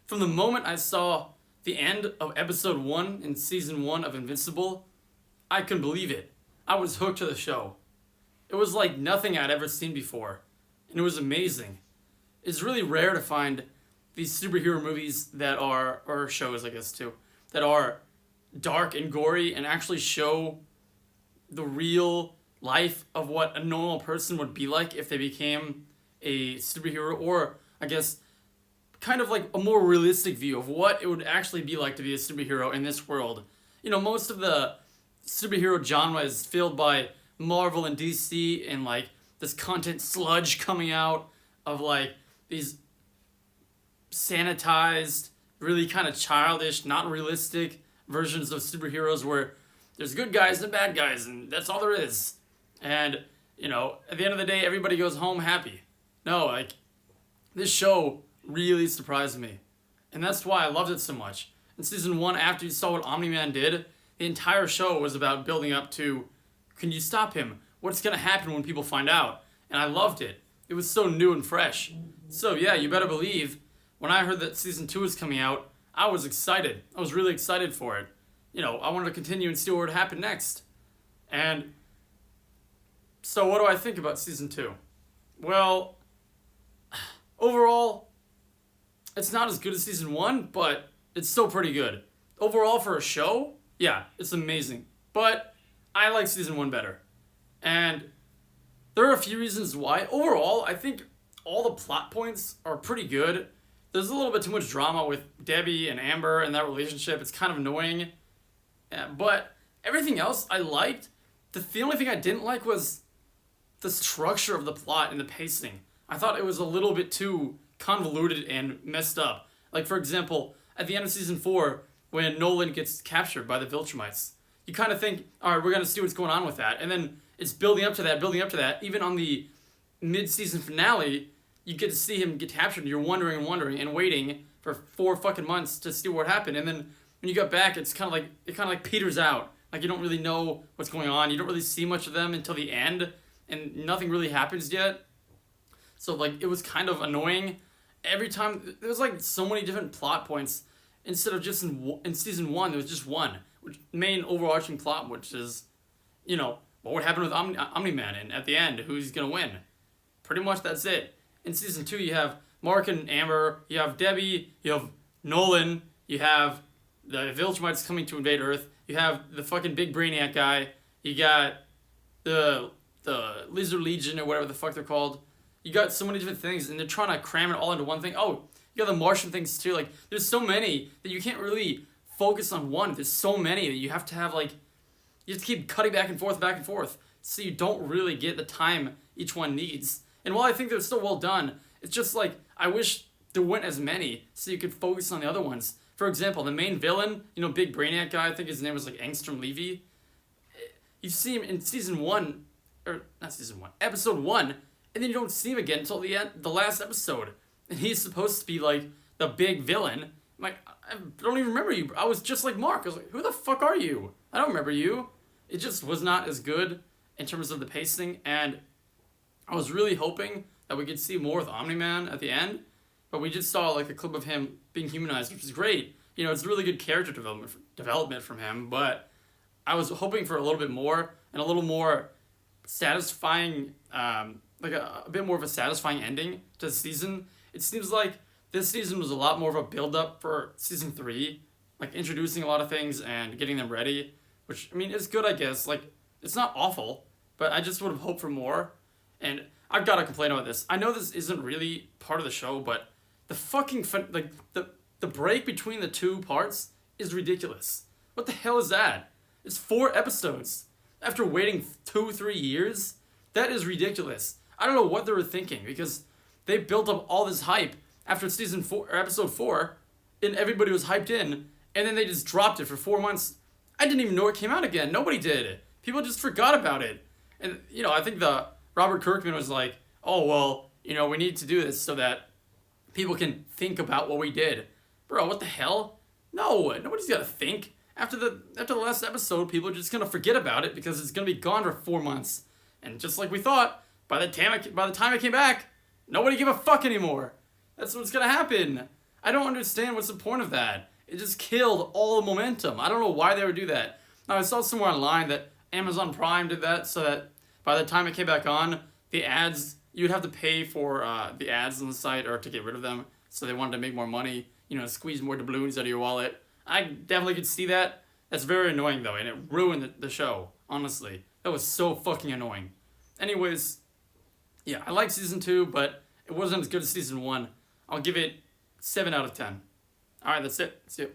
From the moment I saw the end of episode 1 in season 1 of Invincible, I couldn't believe it. I was hooked to the show. It was like nothing I'd ever seen before, and it was amazing. It's really rare to find these superhero movies that are, or shows I guess too, that are dark and gory and actually show the real life of what a normal person would be like if they became a superhero, or I guess kind of like a more realistic view of what it would actually be like to be a superhero in this world. You know, most of the superhero genre is filled by Marvel and DC and like this content sludge coming out of like these sanitized, really kind of childish, not realistic versions of superheroes where there's good guys and bad guys and that's all there is. And, you know, at the end of the day, everybody goes home happy. No, like, this show really surprised me. And that's why I loved it so much. In season 1, after you saw what Omni-Man did, the entire show was about building up to, can you stop him? What's going to happen when people find out? And I loved it. It was so new and fresh. So yeah, you better believe, when I heard that season 2 was coming out, I was excited. I was really excited for it. You know, I wanted to continue and see what would happen next. And so what do I think about season 2? Well, overall, it's not as good as season 1, but it's still pretty good. Overall, for a show, yeah, it's amazing. But I like season 1 better. And there are a few reasons why. Overall, I think all the plot points are pretty good. There's a little bit too much drama with Debbie and Amber and that relationship. It's kind of annoying. Yeah, but everything else I liked. The only thing I didn't like was the structure of the plot and the pacing. I thought it was a little bit too convoluted and messed up. Like, for example, at the end of season 4, when Nolan gets captured by the Viltrumites, you kind of think, all right, we're going to see what's going on with that. And then it's building up to that. Even on the mid-season finale, you get to see him get captured, and you're wondering and waiting for 4 fucking months to see what happened. And then when you get back, it kind of like peters out. Like, you don't really know what's going on. You don't really see much of them until the end, and nothing really happens yet. So, like, it was kind of annoying. Every time, there was, like, so many different plot points. Instead of just in season 1, there was just one. Main overarching plot, which is, you know, what would happen with Omni-Man, and at the end, who's going to win. Pretty much that's it. In season 2, you have Mark and Amber, you have Debbie, you have Nolan, you have the Viltrumites coming to invade Earth, you have the fucking big Brainiac guy, you got the Lizard Legion or whatever the fuck they're called. You got so many different things, and they're trying to cram it all into one thing. Oh, you got the Martian things too. Like, there's so many that you can't really focus on one. There's so many that you have to have, like, you have to keep cutting back and forth, so you don't really get the time each one needs. And while I think they're still well done, it's just like, I wish there weren't as many, so you could focus on the other ones. For example, the main villain, you know, big Brainiac guy, I think his name was like Angstrom Levy. You see him in episode 1, and then you don't see him again until the last episode. And he's supposed to be like the big villain. I'm like, I don't even remember you. I was just like Mark. I was like, who the fuck are you? I don't remember you. It just was not as good in terms of the pacing, and I was really hoping that we could see more with Omni-Man at the end, but we just saw like a clip of him being humanized, which is great. You know, it's really good character development from him, but I was hoping for a little bit more and a little more satisfying, like a bit more of a satisfying ending to the season. It seems like this season was a lot more of a build-up for season 3, like introducing a lot of things and getting them ready, which, I mean, is good, I guess. Like, it's not awful, but I just would have hoped for more. And I've got to complain about this. I know this isn't really part of the show, but the fucking, the break between the 2 parts is ridiculous. What the hell is that? It's 4 episodes. After waiting 2-3 years? That is ridiculous. I don't know what they were thinking, because they built up all this hype after season 4, or episode 4, and everybody was hyped in, and then they just dropped it for 4 months. I didn't even know it came out again. Nobody did. People just forgot about it. And, you know, I think Robert Kirkman was like, oh, well, you know, we need to do this so that people can think about what we did. Bro, what the hell? No, nobody's got to think. After the last episode, people are just going to forget about it because it's going to be gone for 4 months. And just like we thought, by the time it came back, nobody gave a fuck anymore. That's what's going to happen. I don't understand what's the point of that. It just killed all the momentum. I don't know why they would do that. Now, I saw somewhere online that Amazon Prime did that so that by the time it came back on, the ads, you'd have to pay for the ads on the site or to get rid of them. So they wanted to make more money, squeeze more doubloons out of your wallet. I definitely could see that. That's very annoying though, and it ruined the show, honestly. That was so fucking annoying. Anyways, yeah, I like season 2, but it wasn't as good as season 1. I'll give it 7 out of 10. Alright, that's it. See you.